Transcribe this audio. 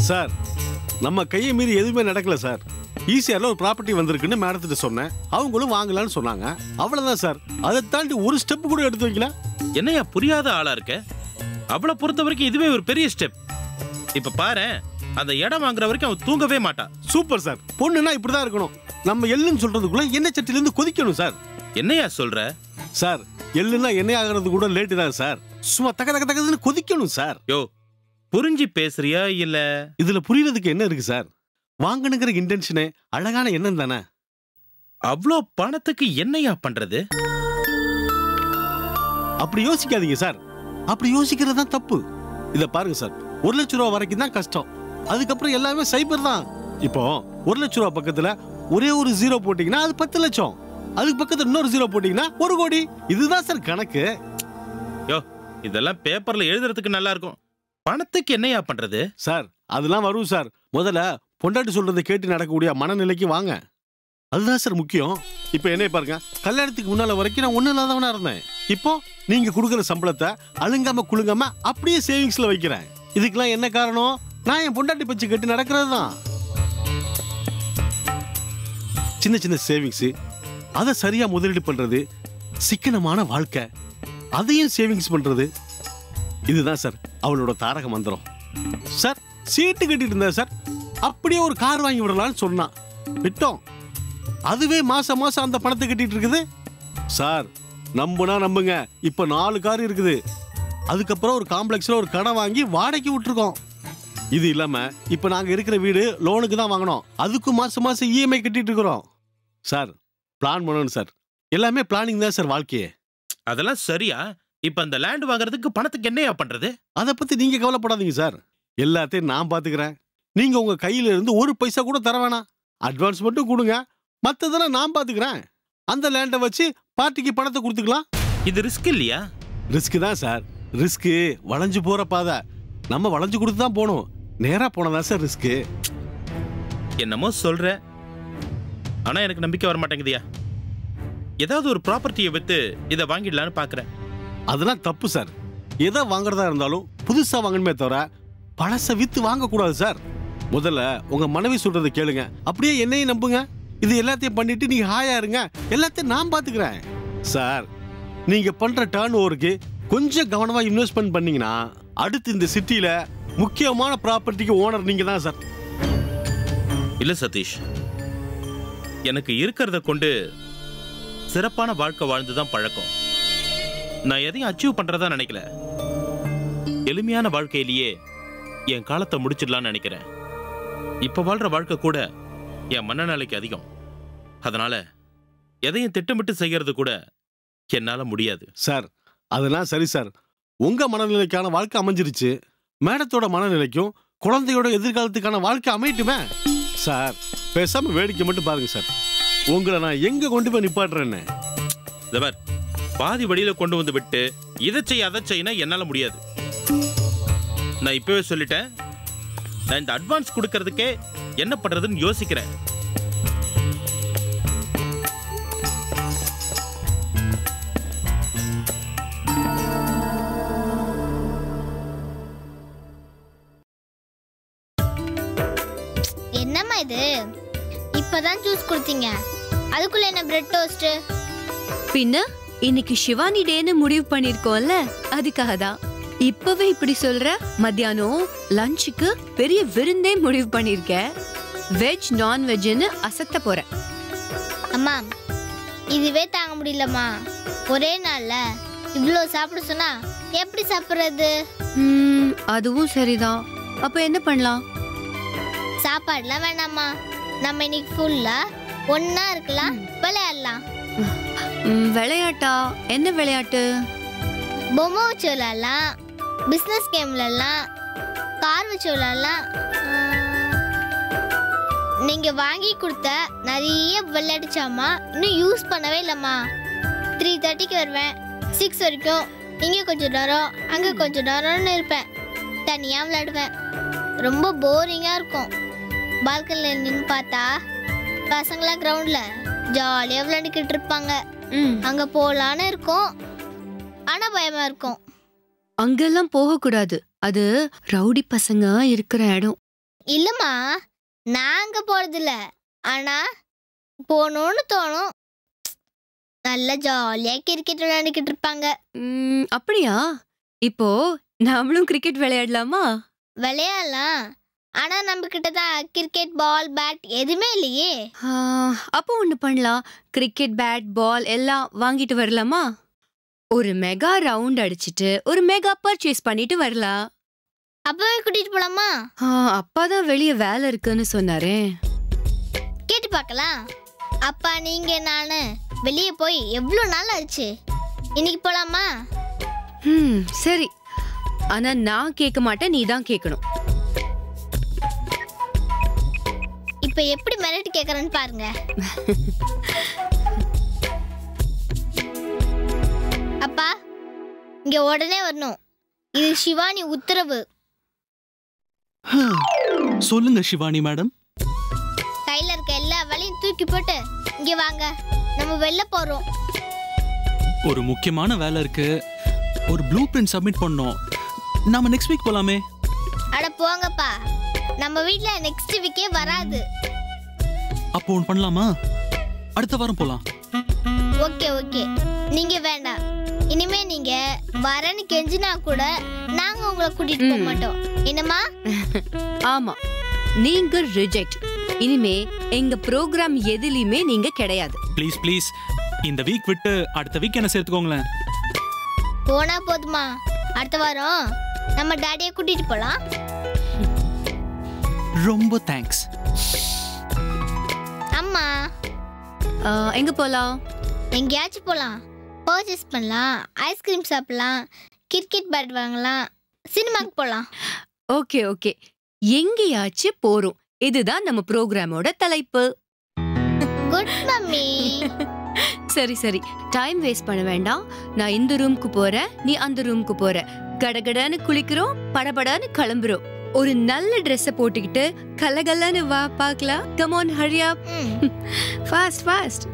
Sir நம்ம கையை மீறி எதுவுமே நடக்கல சார். ஈஸியால ஒரு ப்ராப்பர்ட்டி வந்திருக்குன்னு மேடத்திட்ட சொன்னேன். அவங்களும் வாங்கலான்னு சொன்னாங்க. அவ்வளவுதான் சார். அதை தாண்டி ஒரு ஸ்டெப் கூட எடுத்து வைக்கல. என்னையா புரியாத ஆளா இருக்க? அவளை பொறுத்த வரைக்கும் இதுவே ஒரு பெரிய ஸ்டெப். இப்ப பாரு, அந்த இடம் வாங்குற வரைக்கும் அவன் தூங்கவே மாட்டான். Super sir. பொண்ணுன்னா இப்படிதான் இருக்கணும். நம்ம எள்ளுன்னு சொல்றதுக்குள்ள எண்ணெய் சட்டில இருந்து கொதிக்கணும் சார். என்னையா சொல்ற? சார் எள்ளுன்னா எண்ணெய் ஆகிறது கூட லேட்டு தான் சார். சும்மா தக்க தக்க தக்கதுன்னு கொதிக்கணும் சார். யோ, புரிஞ்சு பேசுறியா இல்ல? இதுல புரியறதுக்கு என்ன இருக்கு சார்? வாங்கணுங்கிற இன்டென்ஷனே அழகான எண்ணம் தானே. அவ்வளோ பணத்துக்கு என்னையா பண்றது? அப்படி யோசிக்காதீங்க சார். அப்படி யோசிக்கிறது தான் தப்பு. இத பாருங்க சார், 1 லட்சம் ரூபா வரைக்கும் தான் கஷ்டம். அதுக்கப்புறம் எல்லாமே சைபர் தான். இப்போ 1 லட்சம் ரூபா பக்கத்துல ஒரே ஒரு ஜீரோ போட்டீங்கன்னா அது 10 லட்சம். அதுக்கு பக்கத்துல இன்னொரு ஜீரோ போட்டீங்கன்னா 1 கோடி. இதுதான் சார் கணக்கு. யோ, இதெல்லாம் பேப்பர்ல எழுதுறதுக்கு நல்லா இருக்கும். பணத்துக்கு என்னையா பண்றது? சார் அதெல்லாம் வரும் சார். முதல்ல பொண்டாட்டி சொல்றதை கேட்டு நடக்கக்கூடிய மனநிலைக்கு வாங்க. அதுதான் சார் முக்கியம். இப்ப என்ன பாருங்க, கல்யாணத்துக்கு முன்னால வரைக்கும் நான் ஒண்ணு இல்லாதவனா இருந்தேன். இப்போ நீங்க கொடுக்குற சம்பளத்தை அழுங்காம குழுங்காம அப்படியே சேவிங்ஸ்ல வைக்கிறேன். இதுக்கெல்லாம் என்ன காரணம்? நான் என் பொண்டாட்டி பச்சு கேட்டு நடக்கிறது தான். சின்ன சின்ன சேவிங்ஸ், அதை சரியா முதலீடு பண்றது, சிக்கனமான வாழ்க்கை, அதையும் சேவிங்ஸ் பண்றது, இதுதான் சார் அவளோட தாரக மந்திரம். சார் சீட்டு கட்டிட்டு இருந்தா சார், அப்படியே ஒரு கார் வாங்கி விடலாம்னு சொன்னான். விட்டோம். அதுவே மாசம் மாசம் அந்த பணத்தை கட்டிட்டு இருக்குது சார். நம்புனா நம்புங்க, இப்ப 4 கார் இருக்குது. அதுக்கப்புறம் ஒரு காம்ப்ளெக்ஸ்ல ஒரு கடை வாங்கி வாடகைக்கு விட்டுருக்கோம். இது இல்லாம இப்ப நாங்க இருக்கிற வீடு லோனுக்கு தான் வாங்கணும். அதுக்கும் மாசம் மாசம் இஎம்ஐ கட்டிட்டு இருக்கிறோம் சார். பிளான் பண்ணணும் சார். எல்லாமே பிளானிங் தான் சார் வாழ்க்கையே. அதெல்லாம் சரியா? இப்ப அந்த லேண்ட் வாங்குறதுக்கு பணத்துக்கு என்னையா பண்றது? அதை பத்தி நீங்க கவலைப்படாதீங்க சார். எல்லாத்தையும் நான் பாத்துக்கிறேன். நீங்க உங்க கையில இருந்து ஒரு பைசா கூட தர வேணாம். அட்வான்ஸ் மட்டும் கொடுங்க, மத்ததெல்லாம் நான் பாத்துக்கிறேன். அந்த லேண்டை வச்சு பார்ட்டிக்கு பணத்தை கொடுத்துக்கலாம். இது ரிஸ்க் இல்லையா? ரிஸ்க் தான் சார். ரிஸ்க் வளைஞ்சு போற பாதை. நம்ம வளைஞ்சு கொடுத்து தான் போகணும். நேரா போனதா சார் ரிஸ்க். என்னமோ சொல்ற, ஆனா எனக்கு நம்பிக்கை வர மாட்டேங்குதியா. ஏதாவது ஒரு ப்ராப்பர்ட்டியை வித்து இதை வாங்கிடலான்னு பாக்குறேன். அதெல்லாம் தப்பு சார். எதை வாங்குறதா இருந்தாலும் புதுசா வாங்கணுமே தவிர பழச வித்து வாங்க கூடாது சார். முதல்ல உங்க மனைவி சொல்றதை கேளுங்க, அப்படியே என்னையும் நம்புங்க. இது எல்லாத்தையும் பண்ணிட்டு நீங்க ஹாயா இருங்க. எல்லாத்தையும் நான் பாத்துக்கிறேன் சார். நீங்க பண்ற டர்ன் ஓவருக்கு கொஞ்சம் கவனமா இன்வெஸ்ட்மெண்ட் பண்ணீங்கன்னா அடுத்து இந்த சிட்டில முக்கியமான ப்ராப்பர்ட்டிக்கு ஓனர் நீங்க தான் சார். இல்ல சதீஷ், எனக்கு இருக்கிறத கொண்டு சிறப்பான வாழ்க்கை வாழ்ந்துதான் பழக்கம். நான் எதையும் அச்சீவ் பண்றதா நினைக்கல. எளிமையான வாழ்க்கையிலேயே என் காலத்தை முடிச்சிடலாம்னு நினைக்கிறேன். இப்ப வாழ்ற வாழ்க்கை கூட என் மனநிலைக்கு அதிகம். அதனால எதையும் திட்டமிட்டு செய்யறது கூட என்னால முடியாது சார். அதெல்லாம் சரி சார். உங்க மனநிலைக்கான வாழ்க்கை அமைஞ்சிருச்சு. மேடத்தோட மனநிலைக்கும் குழந்தையோட எதிர்காலத்துக்கான வாழ்க்கை அமையட்டுமே சார். பேசாம வேடிக்கை மட்டும் பாருங்க சார். உங்களை நான் எங்க கொண்டு போய் நிப்பாட்டுறேன்னு பாதி வழியில கொண்டு வந்து விட்டு இதை செய்ய அதை செய்யினா என்னால முடியாது. நான் இப்பவே சொல்லிட்டேன், நான் இந்த அட்வான்ஸ் கொடுக்கறதுக்கே என்ன பண்றதுன்னு யோசிக்கிறேன். என்னம்மா இது? இப்பதான் ஜூஸ் கொடுத்தீங்க, அதுக்குள்ள என்ன பிரெட் டோஸ்ட்? பின்ன இன்னைக்கு சிவானி டேன்னு முடிவு பண்ணிருக்கோம்ல, அதுக்காக தான். இப்பவே இப்படி சொல்ற? மத்தியானம் லஞ்சுக்கு பெரிய விருந்தே முடிவு பண்ணிருக்கேன். வெஜ் நான் வெஜ்னு அசத்த போறேன். அம்மா இதுவே தாங்க முடியலம்மா. ஒரே நாள்ல இவ்ளோ சாப்பிட சொன்னா எப்படி சாப்பிடுறது? அதுவும் சரிதான். அப்ப என்ன பண்ணலாம்? சாப்பாடுலாம் வேணாம்மா. நம்ம இன்னைக்கு ஃபுல்லா ஒன்னா இருக்கலாம், விளையாடலாம். விளையாட்டா? என்ன விளையாட்டு? பொம்மை வச்சு விளையாடலாம், பிஸ்னஸ் கேம் விளையாடலாம், கார் வச்சு விளையாடலாம். நீங்க வாங்கி கொடுத்த நிறைய விளையாட்டுச்சாமா இன்னும் யூஸ் பண்ணவே இல்லைம்மா. 3:30க்கு வருவேன், 6 வரைக்கும் இங்கே கொஞ்சம் நேரம் அங்கே கொஞ்சம் நேரம்னு இருப்பேன். தனியாக விளையாடுவேன். ரொம்ப போரிங்காக இருக்கும். பால்கனியில் நின்று பார்த்தா பசங்களாம் கிரவுண்டில் ஜாலியாக விளையாடிக்கிட்டு இருப்பாங்க. அங்கே போகலான்னு இருக்கும், ஆனால் பயமாக இருக்கும். அங்கெல்லாம் போக கூடாது. அது ரவுடி பசங்க இருக்கிற இடம். இல்லம்மா, நாங்க போறதில்ல. ஆனா போகணும்னு தோணும். நல்லா ஜாலியா கிரிக்கெட் விளையாண்டுக்கிட்டு இருப்பாங்க. அப்படியா? இப்போ நாமளும் கிரிக்கெட் விளையாடலாமா? விளையாடலாம். ஆனா நம்ம கிட்ட தான் கிரிக்கெட் பால் பேட் எதுவுமே இல்லையே. அப்போ ஒண்ணு பண்ணலாம். கிரிக்கெட் பேட் பால் எல்லாம் வாங்கிட்டு வரலாமா? ஒரு மெகா ரவுண்ட் அடிச்சிட்டு ஒரு மெகா பர்ச்சேஸ் பண்ணிட்டு வரலாம். அப்பவே கூட்டிட்டு போலாமா? அப்பாதான் வெளியே வேலை இருக்குன்னு சொன்னாரே. கேட்டு பார்க்கலாம். அப்பா, நீங்க நானு வெளியே போய் எவ்வளோ நாள் ஆச்சு. இன்னைக்கு போலாமா? சரி. ஆனா நான் கேட்க மாட்டேன், நீ தான் கேட்கணும். இப்ப எப்படி மிரட்டி கேக்குறேன்னு பாருங்க. அப்பா, இங்க உடனே வரணும். இது சிவானி உத்தரவு. சொல்லுங்க சிவானி மேடம். கையில இருக்க எல்லா வேலையும் தூக்கி போட்டு இங்க வாங்க. நம்ம வெளில போறோம். ஒரு முக்கியமான வேலை இருக்கு. ஒரு ப்ளூ பிரிண்ட் சப்மிட் பண்ணோம். நாம நெக்ஸ்ட் வீக் போலாமே. அட போங்கப்பா, நம்ம வீட்ல நெக்ஸ்ட் வீக்கே வராது. அப்போ ஒன்று பண்ணலாமா? அடுத்த வாரம் போலாம். ஓகே ஓகே, நீங்க வேண்டாம். இனிமே நீங்க வரன்னு கெஞ்சினா கூட நாங்க உங்களை கூட்டிட்டு போக மாட்டோம். என்னம்மா? ஆமா, நீங்க ரிஜெக்ட். இனிமே எங்க ப்ரோக்ராம் எதுலயுமே நீங்க கிடையாது. ப்ளீஸ் ப்ளீஸ், இந்த வீக் விட்டு அடுத்த வீக் என்ன சேர்த்துக்கோங்களேன். போனா போதுமா? அடுத்த வாரம் நம்ம டாடியை கூட்டிட்டு போலாம். ரொம்ப தேங்க்ஸ். அம்மா, எங்க போலாம்? எங்கேயாச்சும் போலாம். பர்ச்சேஸ் பண்ணலாம், ஐஸ்கிரீம் சாப்பிடலாம், கிரிக்கெட் பேட் வாங்கலாம், சினிமாக்கு போலாம். ஓகே ஓகே, எங்கேயாச்சும் போறோம். இதுதான் நம்ம ப்ரோக்ராமோட தலைப்பு. Good mummy. சரி சரி, டைம் வேஸ்ட் பண்ண வேண்டாம். நான் இந்த ரூமுக்கு போறேன், நீ அந்த ரூமுக்கு போற. கடகடன்னு குளிக்கிறோம், படபடன்னு கிளம்புறோம். ஒரு நல்ல ட்ரெஸ் போட்டுக்கிட்டு கலகலன்னு வா பார்க்கலாம். Come on, Hari up. Fast fast.